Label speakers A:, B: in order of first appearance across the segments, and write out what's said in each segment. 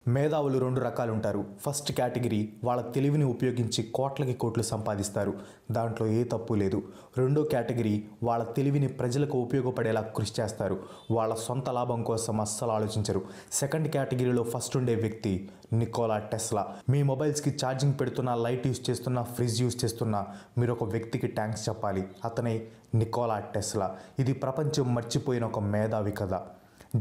A: మేధావులు రెండు రకాలుంటారు. First category వాళ్ళ తెలివిని ఉపయోగించి కోట్లకి కోట్లు సంపాదిస్తారు. దాంట్లో ఏ తప్పు లేదు. రెండో కేటగిరీ వాళ్ళ తెలివిని ప్రజలకు ఉపయోగపడేలా కృషి చేస్తారు. వాళ్ళ సొంత లాభం కోసం అస్సలు ఆలోచించరు. సెకండ్ కేటగిరీలో ఫస్ట్ ఉండే వ్యక్తి నికోలా టెస్లా. మీ మొబైల్స్కి ఛార్జింగ్ పెడుతున్నా, లైట్ యూస్ చేస్తున్నా, ఫ్రిడ్జ్ యూస్ చేస్తున్నా మీరు ఒక వ్యక్తికి థ్యాంక్స్ చెప్పాలి. అతనే నికోలా టెస్లా. ఇది ప్రపంచం మర్చిపోయిన ఒక మేధావి కథ.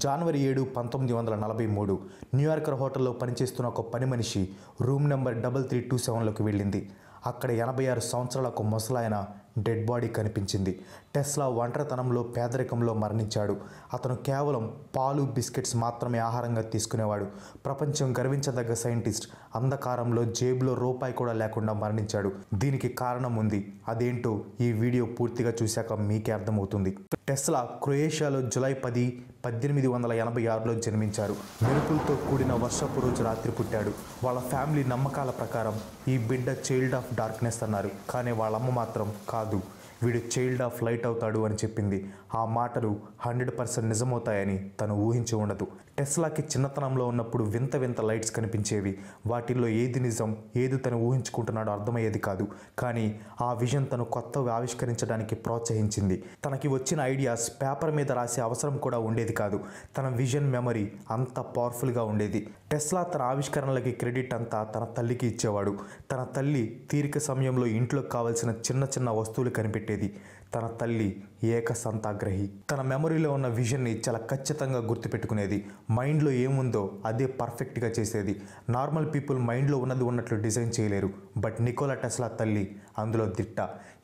A: జనవరి 7, 1943 న్యూయార్కర్ హోటల్లో పనిచేస్తున్న ఒక పని మనిషి రూమ్ నెంబర్ 3327లోకి వెళ్ళింది. అక్కడ 86 సంవత్సరాల ఒక ముసలాయన డెడ్ బాడీ కనిపించింది. టెస్లా ఒంటరితనంలో పేదరికంలో మరణించాడు. అతను కేవలం పాలు, బిస్కెట్స్ మాత్రమే ఆహారంగా తీసుకునేవాడు. ప్రపంచం గర్వించదగ్గ సైంటిస్ట్ అంధకారంలో జేబులో రూపాయి కూడా లేకుండా మరణించాడు. దీనికి కారణం ఉంది. అదేంటో ఈ వీడియో పూర్తిగా చూశాక మీకే అర్థమవుతుంది. టెస్లా క్రొయేషియాలో జూలై 10, 1886లో జన్మించారు. మెరుపులతో కూడిన వర్షపు రోజు రాత్రి పుట్టాడు. వాళ్ళ ఫ్యామిలీ నమ్మకాల ప్రకారం ఈ బిడ్డ చైల్డ్ ఆఫ్ డార్క్నెస్ అన్నారు. కానీ వాళ్ళమ్మ మాత్రం కాదు, వీడు చైల్డ్ ఆఫ్ లైట్ అవుతాడు అని చెప్పింది. ఆ మాటలు 100% నిజమవుతాయని తను ఊహించి ఉండదు. టెస్లాకి చిన్నతనంలో ఉన్నప్పుడు వింత వింత లైట్స్ కనిపించేవి. వాటిల్లో ఏది నిజం, ఏది తను ఊహించుకుంటున్నాడో అర్థమయ్యేది కాదు. కానీ ఆ విజన్ తను కొత్తగా ఆవిష్కరించడానికి ప్రోత్సహించింది. తనకి వచ్చిన ఐడియాస్ పేపర్ మీద రాసే అవసరం కూడా ఉండేది కాదు. తన విజన్ మెమరీ అంత పవర్ఫుల్గా ఉండేది. టెస్లా తన ఆవిష్కరణలకి క్రెడిట్ అంతా తన తల్లికి ఇచ్చేవాడు. తన తల్లి తీరిక సమయంలో ఇంట్లోకి కావాల్సిన చిన్న చిన్న వస్తువులు కనిపెట్టేది. తన తల్లి ఏకసంతాగ్రహి. తన మెమరీలో ఉన్న విజన్ని చాలా ఖచ్చితంగా గుర్తుపెట్టుకునేది. మైండ్లో ఏముందో అదే పర్ఫెక్ట్గా చేసేది. నార్మల్ పీపుల్ మైండ్లో ఉన్నది ఉన్నట్లు డిజైన్ చేయలేరు. బట్ నికోలా టెస్లా తల్లి అందులో దిట్ట.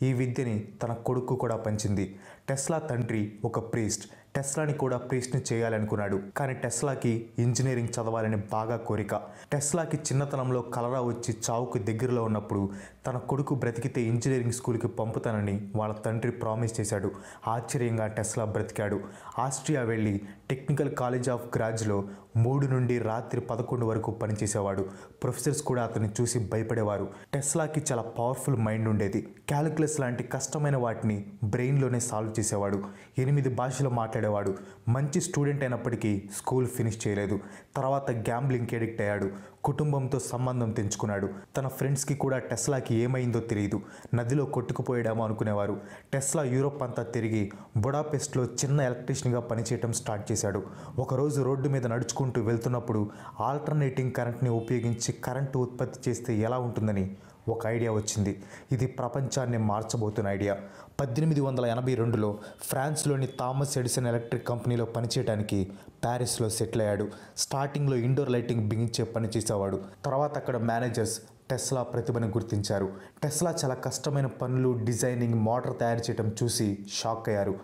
A: ఈ విద్యని తన కొడుకు కూడా పంచింది. టెస్లా తండ్రి ఒక ప్రీస్ట్. టెస్లాని కూడా ప్రీస్ట్ని చేయాలనుకున్నాడు. కానీ టెస్లాకి ఇంజనీరింగ్ చదవాలని బాగా కోరిక. టెస్లాకి చిన్నతనంలో కలరా వచ్చి చావుకు దగ్గరలో ఉన్నప్పుడు తన కొడుకు బ్రతికితే ఇంజనీరింగ్ స్కూల్కి పంపుతానని వాళ్ళ తండ్రి ప్రామిస్ చేశాడు. ఆశ్చర్యంగా టెస్లా బ్రతికాడు. ఆస్ట్రియా వెళ్ళి టెక్నికల్ కాలేజ్ ఆఫ్ గ్రాజ్లో 3 నుండి రాత్రి 11 వరకు పనిచేసేవాడు. ప్రొఫెసర్స్ కూడా అతన్ని చూసి భయపడేవారు. టెస్లాకి చాలా పవర్ఫుల్ మైండ్ ఉండేది. క్యాలిక్యులస్ లాంటి కష్టమైన వాటిని బ్రెయిన్లోనే సాల్వ్ చేసేవాడు. 8 భాషలు మాట్లాడేవాడు. మంచి స్టూడెంట్ అయినప్పటికీ స్కూల్ ఫినిష్ చేయలేదు. తర్వాత గ్యాంబ్లింగ్కి అడిక్ట్ అయ్యాడు. కుటుంబంతో సంబంధం తెంచుకున్నాడు. తన ఫ్రెండ్స్కి కూడా టెస్లాకి ఏమైందో తెలియదు. నదిలో కొట్టుకుపోయాడేమో అనుకునేవారు. టెస్లా యూరోప్ అంతా తిరిగి బుడాపెస్ట్లో చిన్న ఎలక్ట్రీషియన్గా పనిచేయడం స్టార్ట్ చేశాడు. ఒకరోజు రోడ్డు మీద నడుచుకుంటూ వెళ్తున్నప్పుడు ఆల్టర్నేటింగ్ కరెంట్ని ఉపయోగించి కరెంటు ఉత్పత్తి చేస్తే ఎలా ఉంటుందని ఒక ఐడియా వచ్చింది. ఇది ప్రపంచాన్ని మార్చబోతున్న ఐడియా. 1882లో ఫ్రాన్స్లోని థామస్ ఎడిసన్ ఎలక్ట్రిక్ కంపెనీలో పనిచేయడానికి ప్యారిస్లో సెటిల్ అయ్యాడు. స్టార్టింగ్లో ఇండోర్ లైటింగ్ బిగించే పని చేసేవాడు. తర్వాత అక్కడ మేనేజర్స్ టెస్లా ప్రతిభను గుర్తించారు. టెస్లా చాలా కష్టమైన పనులు, డిజైనింగ్, మోటార్ తయారు చేయడం చూసి షాక్ అయ్యారు.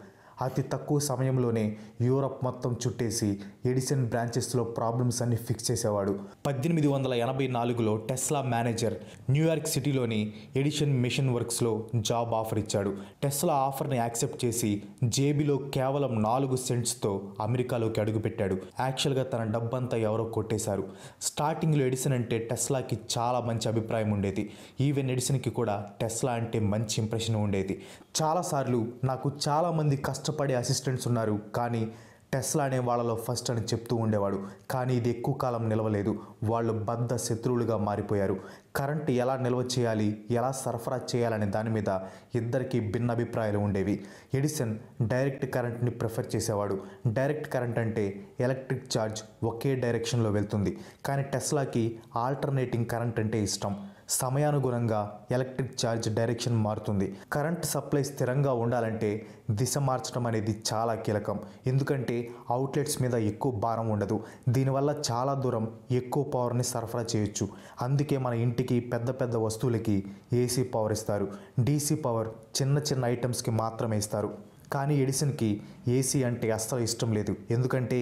A: అతి తక్కువ సమయంలోనే యూరప్ మొత్తం చుట్టేసి ఎడిసన్ బ్రాంచెస్లో ప్రాబ్లమ్స్ అన్ని ఫిక్స్ చేసేవాడు. 1884లో టెస్లా మేనేజర్ న్యూయార్క్ సిటీలోని ఎడిసన్ మెషిన్ వర్క్స్లో జాబ్ ఆఫర్ ఇచ్చాడు. టెస్లా ఆఫర్ని యాక్సెప్ట్ చేసి జేబీలో కేవలం 4 సెంట్స్తో అమెరికాలోకి అడుగుపెట్టాడు. యాక్చువల్గా తన డబ్బంతా ఎవరో కొట్టేశారు. స్టార్టింగ్లో ఎడిసన్ అంటే టెస్లాకి చాలా మంచి అభిప్రాయం ఉండేది. ఈవెన్ ఎడిసన్కి కూడా టెస్లా అంటే మంచి ఇంప్రెషన్ ఉండేది. చాలాసార్లు నాకు చాలామంది కష్టపడే అసిస్టెంట్స్ ఉన్నారు, కానీ టెస్లా అనే వాళ్ళలో ఫస్ట్ అని చెప్తూ ఉండేవాడు. కానీ ఇది ఎక్కువ కాలం నిలవలేదు. వాళ్ళు బద్ధ శత్రువులుగా మారిపోయారు. కరెంట్ ఎలా నిల్వ చేయాలి, ఎలా సరఫరా చేయాలనే దాని మీద ఇద్దరికీ భిన్న అభిప్రాయాలు ఉండేవి. ఎడిసన్ డైరెక్ట్ కరెంట్ని ప్రిఫర్ చేసేవాడు. డైరెక్ట్ కరెంట్ అంటే ఎలక్ట్రిక్ ఛార్జ్ ఒకే డైరెక్షన్లో వెళ్తుంది. కానీ టెస్లాకి ఆల్టర్నేటింగ్ కరెంట్ అంటే ఇష్టం. సమయానుగుణంగా ఎలక్ట్రిక్ ఛార్జ్ డైరెక్షన్ మారుతుంది. కరెంట్ సప్లై స్థిరంగా ఉండాలంటే దిశ మార్చడం అనేది చాలా కీలకం. ఎందుకంటే అవుట్లెట్స్ మీద ఎక్కువ భారం ఉండదు. దీనివల్ల చాలా దూరం ఎక్కువ పవర్ని సరఫరా చేయొచ్చు. అందుకే మన ఇంటికి పెద్ద పెద్ద వస్తువులకి ఏసీ పవర్ ఇస్తారు. డీసీ పవర్ చిన్న చిన్న ఐటమ్స్కి మాత్రమే ఇస్తారు. కానీ ఎడిసన్కి ఏసీ అంటే అస్సలు ఇష్టం లేదు. ఎందుకంటే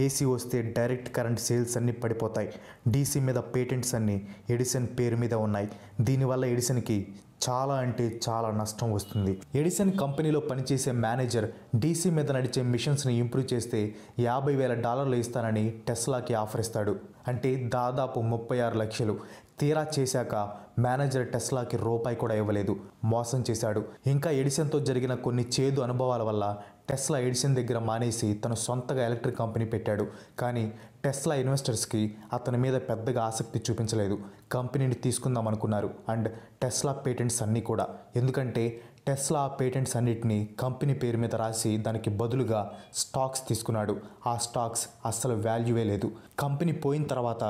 A: ఏసీ వస్తే డైరెక్ట్ కరెంట్ సేల్స్ అన్నీ పడిపోతాయి. డీసీ మీద పేటెంట్స్ అన్నీ ఎడిసన్ పేరు మీద ఉన్నాయి. దీనివల్ల ఎడిసన్కి చాలా అంటే చాలా నష్టం వస్తుంది. ఎడిసన్ కంపెనీలో పనిచేసే మేనేజర్ డీసీ మీద నడిచే మిషన్స్ని ఇంప్రూవ్ చేస్తే $50,000 ఇస్తానని టెస్లాకి ఆఫర్ ఇస్తాడు. అంటే దాదాపు 36 లక్షలు. తీరా చేశాక మేనేజర్ టెస్లాకి రూపాయి కూడా ఇవ్వలేదు. మోసం చేశాడు. ఇంకా ఎడిసన్తో జరిగిన కొన్ని చేదు అనుభవాల వల్ల టెస్లా ఎడిసన్ దగ్గర మానేసి తన సొంతగా ఎలక్ట్రిక్ కంపెనీ పెట్టాడు. కానీ టెస్లా ఇన్వెస్టర్స్కి అతని మీద పెద్దగా ఆసక్తి చూపించలేదు. కంపెనీని తీసుకుందాం అనుకున్నారు అండ్ టెస్లా పేటెంట్స్ అన్నీ కూడా. ఎందుకంటే టెస్లా ఆ పేటెంట్స్ అన్నిటినీ కంపెనీ పేరు మీద రాసి దానికి బదులుగా స్టాక్స్ తీసుకున్నాడు. ఆ స్టాక్స్ అస్సలు వాల్యూవే లేదు. కంపెనీ పోయిన తర్వాత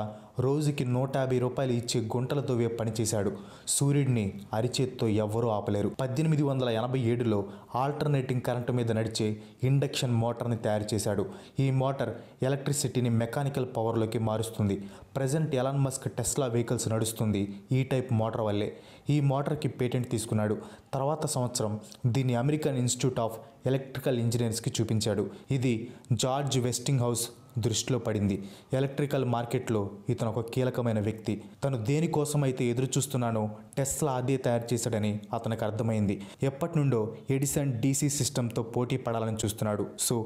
A: రోజుకి 150 రూపాయలు ఇచ్చి గుంటలు తవ్వే పనిచేశాడు. సూర్యుడిని అరిచేత్తో ఎవ్వరూ ఆపలేరు. 1887లో ఆల్టర్నేటింగ్ కరెంటు మీద నడిచే ఇండక్షన్ మోటార్ని తయారు చేశాడు. ఈ మోటార్ ఎలక్ట్రిసిటీని మెకానికల్ పవర్లోకి మారుస్తుంది. Present Elon Musk Tesla vehicles నడుస్తుంది ఈ టైప్ మోటార్ వల్లే. ఈ మోటార్కి పేటెంట్ తీసుకున్నాడు. తర్వాత సంవత్సరం దీన్ని అమెరికన్ ఇన్స్టిట్యూట్ ఆఫ్ ఎలక్ట్రికల్ ఇంజనీర్స్కి చూపించాడు. ఇది జార్జ్ వెస్టింగ్ హౌస్ దృష్టిలో పడింది. ఎలక్ట్రికల్ మార్కెట్లో ఇతను ఒక కీలకమైన వ్యక్తి. తను దేనికోసమైతే ఎదురు చూస్తున్నానో టెస్లా అదే తయారు చేశాడని అతనికి అర్థమైంది. ఎప్పటి నుండో ఎడిసన్ డీసీ సిస్టంతో పోటీ పడాలని చూస్తున్నాడు. సో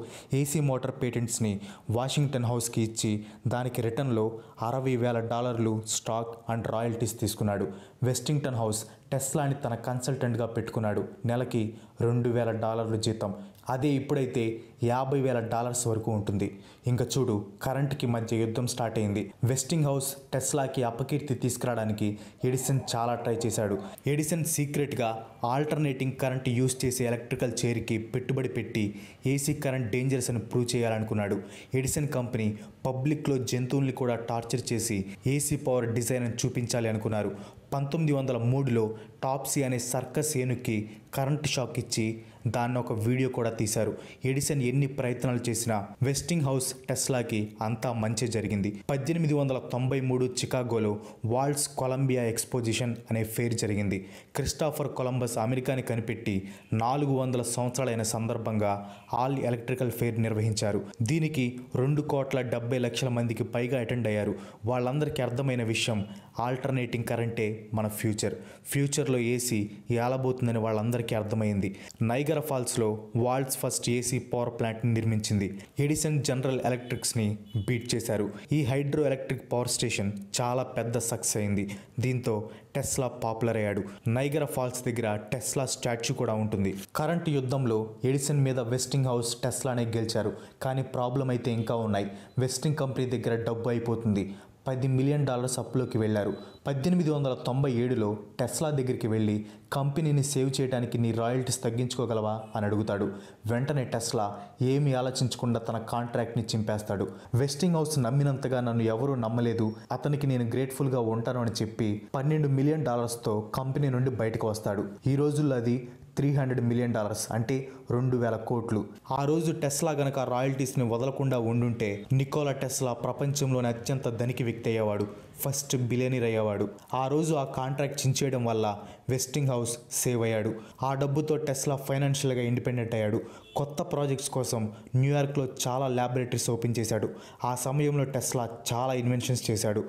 A: ఏసీ మోటార్ పేటెంట్స్ని వాషింగ్టన్ హౌస్కి ఇచ్చి దానికి రిటర్న్లో $60,000 స్టాక్ అండ్ రాయల్టీస్ తీసుకున్నాడు. వెస్టింగ్టన్ హౌస్ టెస్లాని తన కన్సల్టెంట్గా పెట్టుకున్నాడు. నెలకి $2,000 జీతం. అదే ఇప్పుడైతే $50,000 వరకు ఉంటుంది. ఇంకా చూడు, కరెంట్కి మధ్య యుద్ధం స్టార్ట్ అయింది. వెస్టింగ్ హౌస్ టెస్లాకి అపకీర్తి తీసుకురావడానికి ఎడిసన్ చాలా ట్రై చేశాడు. ఎడిసన్ సీక్రెట్గా ఆల్టర్నేటింగ్ కరెంట్ యూస్ చేసే ఎలక్ట్రికల్ చైర్కి పెట్టుబడి పెట్టి ఏసీ కరెంట్ డేంజరస్ అని ప్రూవ్ చేయాలనుకున్నాడు. ఎడిసన్ కంపెనీ పబ్లిక్లో జంతువుల్ని కూడా టార్చర్ చేసి ఏసీ పవర్ డిజైన్ అని చూపించాలి అనుకున్నారు. 1903లో టాప్సీ అనే సర్కస్ ఏనుక్కి కరెంట్ షాక్ ఇచ్చి దాన్ని ఒక వీడియో కూడా తీశారు. ఎడిసన్ ఎన్ని ప్రయత్నాలు చేసినా వెస్టింగ్ హౌస్ టెస్లాకి అంతా మంచి జరిగింది. 1893 చికాగోలో వాల్డ్స్ కొలంబియా ఎక్స్పోజిషన్ అనే ఫెయిర్ జరిగింది. క్రిస్టాఫర్ కొలంబస్ అమెరికాని కనిపెట్టి 400 సంవత్సరాలైన సందర్భంగా ఆల్ ఎలక్ట్రికల్ ఫెయిర్ నిర్వహించారు. దీనికి 2,70,00,000 మందికి పైగా అటెండ్ అయ్యారు. వాళ్ళందరికీ అర్థమైన విషయం ఆల్టర్నేటింగ్ కరెంటే మన ఫ్యూచర్లో ఏసీ ఏలబోతుందని వాళ్ళందరికీ అర్థమైంది. నైగరా ఫాల్స్లో వాల్డ్స్ ఫస్ట్ ఏసీ పవర్ ప్లాంట్ని నిర్మించింది. ఎడిసన్ జనరల్ ఎలక్ట్రిక్స్ని బీట్ చేశారు. ఈ హైడ్రో ఎలక్ట్రిక్ పవర్ స్టేషన్ చాలా పెద్ద సక్సెస్ అయింది. దీంతో టెస్లా పాపులర్ అయ్యాడు. నైగరా ఫాల్స్ దగ్గర టెస్లా స్టాచ్యూ కూడా ఉంటుంది. కరెంటు యుద్ధంలో ఎడిసన్ మీద వెస్టింగ్ హౌస్ టెస్లానే గెలిచారు. కానీ ప్రాబ్లం అయితే ఇంకా ఉన్నాయి. వెస్టింగ్ కంపెనీ దగ్గర డబ్బు అయిపోతుంది. $10 మిలియన్ అప్పులోకి వెళ్లారు. 1897లో టెస్లా దగ్గరికి వెళ్ళి కంపెనీని సేవ్ చేయడానికి నీ రాయల్టీస్ తగ్గించుకోగలవా అని అడుగుతాడు. వెంటనే టెస్లా ఏమీ ఆలోచించకుండా తన కాంట్రాక్ట్ని చింపేస్తాడు. వెస్టింగ్ హౌస్ నమ్మినంతగా నన్ను ఎవరూ నమ్మలేదు, అతనికి నేను గ్రేట్ఫుల్గా ఉంటాను అని చెప్పి $12 మిలియన్ కంపెనీ నుండి బయటకు వస్తాడు. ఈ రోజుల్లో అది $300 మిలియన్, అంటే 2,000 కోట్లు. ఆ రోజు టెస్లా గనక రాయల్టీస్ని వదలకుండా ఉండుంటే నికోలా టెస్లా ప్రపంచంలోని అత్యంత ధనిక వ్యక్తి అయ్యేవాడు. First billionaire అయ్యేవాడు. ఆ రోజు ఆ కాంట్రాక్ట్ చించేయడం వల్ల వెస్టింగ్ హౌస్ సేవ్ అయ్యాడు. ఆ డబ్బుతో టెస్లా ఫైనాన్షియల్గా ఇండిపెండెంట్ అయ్యాడు. కొత్త ప్రాజెక్ట్స్ కోసం న్యూయార్క్లో చాలా ల్యాబొరేటరీస్ ఓపెన్ చేశాడు. ఆ సమయంలో టెస్లా చాలా ఇన్వెన్షన్స్ చేశాడు.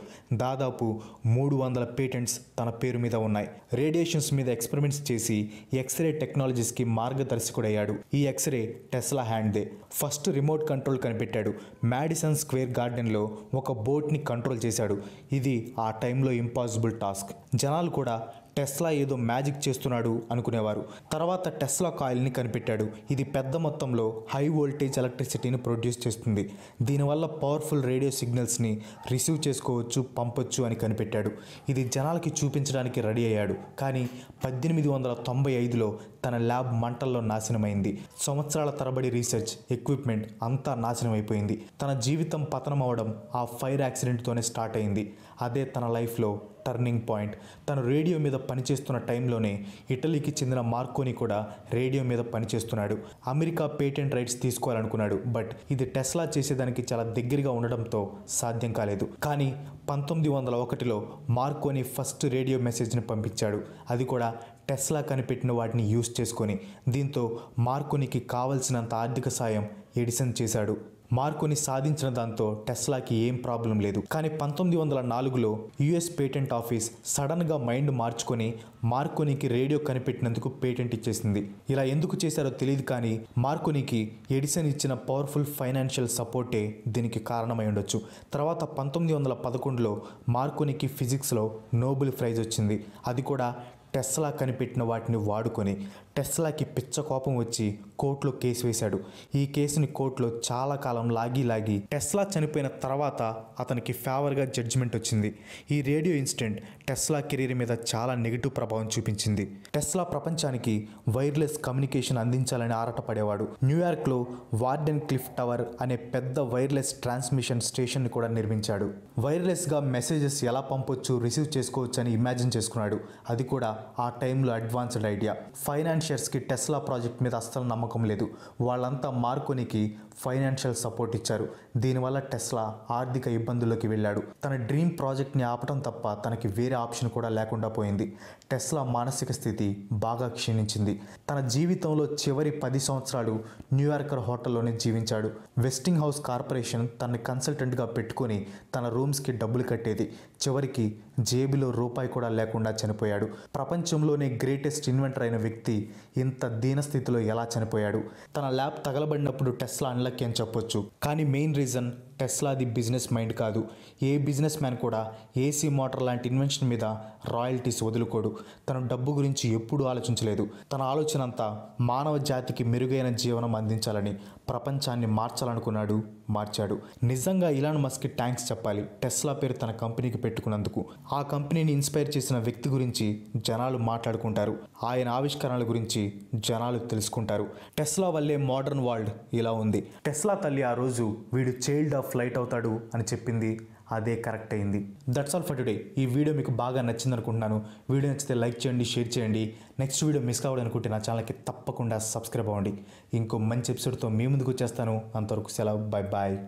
A: దాదాపు 300 పేటెంట్స్ తన పేరు మీద ఉన్నాయి. రేడియేషన్స్ మీద ఎక్స్పెరిమెంట్స్ చేసి ఎక్స్రే టెక్నాలజీస్కి మార్గదర్శకుడయ్యాడు. ఈ ఎక్స్రే టెస్లా హ్యాండ్దే. ఫస్ట్ రిమోట్ కంట్రోల్ కనిపెట్టాడు. మ్యాడిసన్ స్క్వేర్ గార్డెన్లో ఒక బోట్ని కంట్రోల్ చేశాడు. ఇది ఆ టైంలో ఇంపాసిబుల్ టాస్క్. జనాలు కూడా టెస్లా ఏదో మ్యాజిక్ చేస్తున్నాడు అనుకునేవారు. తర్వాత టెస్లా కాయిల్ని కనిపెట్టాడు. ఇది పెద్ద మొత్తంలో హై వోల్టేజ్ ఎలక్ట్రిసిటీని ప్రొడ్యూస్ చేస్తుంది. దీనివల్ల పవర్ఫుల్ రేడియో సిగ్నల్స్ని రిసీవ్ చేసుకోవచ్చు, పంపొచ్చు అని కనిపెట్టాడు. ఇది జనాలకి చూపించడానికి రెడీ అయ్యాడు. కానీ 1895లో తన ల్యాబ్ మంటల్లో నాశనమైంది. సంవత్సరాల తరబడి రీసెర్చ్, ఎక్విప్మెంట్ అంతా నాశనం అయిపోయింది. తన జీవితం పతనం అవడం ఆ ఫైర్ యాక్సిడెంట్తోనే స్టార్ట్ అయింది. అదే తన లైఫ్లో టర్నింగ్ పాయింట్. తను రేడియో మీద పనిచేస్తున్న టైంలోనే ఇటలీకి చెందిన మార్కోని కూడా రేడియో మీద పనిచేస్తున్నాడు. అమెరికా పేటెంట్ రైట్స్ తీసుకోవాలనుకున్నాడు. బట్ ఇది టెస్లా చేసేదానికి చాలా దగ్గరగా ఉండడంతో సాధ్యం కాలేదు. కానీ 1901లో మార్కోని ఫస్ట్ రేడియో మెసేజ్ని పంపించాడు. అది కూడా టెస్లా కనిపెట్టిన వాటిని యూస్ చేసుకొని. దీంతో మార్కోనికి కావలసినంత ఆర్థిక సాయం ఎడిసన్ చేశాడు. మార్కోని సాధించిన దాంతో టెస్లాకి ఏం ప్రాబ్లం లేదు. కానీ 1904లో యుఎస్ పేటెంట్ ఆఫీస్ సడన్గా మైండ్ మార్చుకొని మార్కోనికి రేడియో కనిపెట్టినందుకు పేటెంట్ ఇచ్చేసింది. ఇలా ఎందుకు చేశారో తెలియదు, కానీ మార్కోనికి ఎడిసన్ ఇచ్చిన పవర్ఫుల్ ఫైనాన్షియల్ సపోర్టే దీనికి కారణమై ఉండొచ్చు. తర్వాత 1911లో మార్కోనికి ఫిజిక్స్లో నోబెల్ ప్రైజ్ వచ్చింది. అది కూడా టెస్లా కనిపెట్టిన వాటిని వాడుకొని. టెస్లాకి పిచ్చ కోపం వచ్చి కోర్టులో కేసు వేశాడు. ఈ కేసుని కోర్టులో చాలా కాలం లాగి టెస్లా చనిపోయిన తర్వాత అతనికి ఫేవర్గా జడ్జిమెంట్ వచ్చింది. ఈ రేడియో ఇన్సిడెంట్ టెస్లా కెరీర్ మీద చాలా నెగిటివ్ ప్రభావం చూపించింది. టెస్లా ప్రపంచానికి వైర్లెస్ కమ్యూనికేషన్ అందించాలని ఆరాటపడేవాడు. న్యూయార్క్లో వార్డెన్ క్లిఫ్ టవర్ అనే పెద్ద వైర్లెస్ ట్రాన్స్మిషన్ స్టేషన్ని కూడా నిర్మించాడు. వైర్లెస్గా మెసేజెస్ ఎలా పంపొచ్చు, రిసీవ్ చేసుకోవచ్చు అని ఇమాజిన్ చేసుకున్నాడు. అది కూడా ఆ టైంలో అడ్వాన్స్డ్ ఐడియా. ఫైనాన్షియర్స్కి టెస్లా ప్రాజెక్ట్ మీద అస్సలు నమ్మకం లేదు. వాళ్ళంతా మార్కోనికి ఫైనాన్షియల్ సపోర్ట్ ఇచ్చారు. దీనివల్ల టెస్లా ఆర్థిక ఇబ్బందుల్లోకి వెళ్ళాడు. తన డ్రీమ్ ప్రాజెక్ట్ని ఆపటం తప్ప తనకి వేరే ఆప్షన్ కూడా లేకుండా పోయింది. టెస్లా మానసిక స్థితి బాగా క్షీణించింది. తన జీవితంలో చివరి 10 సంవత్సరాలు న్యూయార్కర్ హోటల్లోనే జీవించాడు. వెస్టింగ్ హౌస్ కార్పొరేషన్ తనని కన్సల్టెంట్గా పెట్టుకొని తన రూమ్స్కి డబ్బులు కట్టేది. చివరికి జేబులో రూపాయి కూడా లేకుండా చనిపోయాడు. ప్రపంచంలోనే గ్రేటెస్ట్ ఇన్వెంటర్ అయిన వ్యక్తి ఇంత దీనస్థితిలో ఎలా చనిపోయాడు? తన ల్యాబ్ తగలబడినప్పుడు టెస్లా అన్లక్కీ అని చెప్పొచ్చు. కానీ మెయిన్ రీజన్ టెస్లాది బిజినెస్ మైండ్ కాదు. ఏ బిజినెస్ మ్యాన్ కూడా ఏసీ మోటార్ లాంటి ఇన్వెన్షన్ మీద రాయల్టీస్ వదులుకోడు. తను డబ్బు గురించి ఎప్పుడూ ఆలోచించలేదు. తన ఆలోచన అంతా మానవ జాతికి మెరుగైన జీవనం అందించాలని, ప్రపంచాన్ని మార్చాలనుకున్నాడు, మార్చాడు. నిజంగా ఇలాన్ మస్క్కి థ్యాంక్స్ చెప్పాలి, టెస్లా పేరు తన కంపెనీకి పెట్టుకున్నందుకు. ఆ కంపెనీని ఇన్స్పైర్ చేసిన వ్యక్తి గురించి జనాలు మాట్లాడుకుంటారు. ఆయన ఆవిష్కరణల గురించి జనాలు తెలుసుకుంటారు. టెస్లా వల్లే మోడర్న్ వరల్డ్ ఇలా ఉంది. టెస్లా తల్లి ఆ రోజు వీడు చైల్డ్ ఆఫ్ లైట్ అవుతాడు అని చెప్పింది. అదే కరెక్ట్ అయింది. That's all for today. ఈ వీడియో మీకు బాగా నచ్చింది అనుకుంటున్నాను. వీడియో నచ్చితే లైక్ చేయండి, షేర్ చేయండి. నెక్స్ట్ వీడియో మిస్ కావడం అనుకుంటే నా ఛానల్కి తప్పకుండా సబ్స్క్రైబ్ అవ్వండి. ఇంకో మంచి ఎపిసోడ్తో మీ ముందుకు వచ్చేస్తాను. అంతవరకు సెలవు. Bye bye.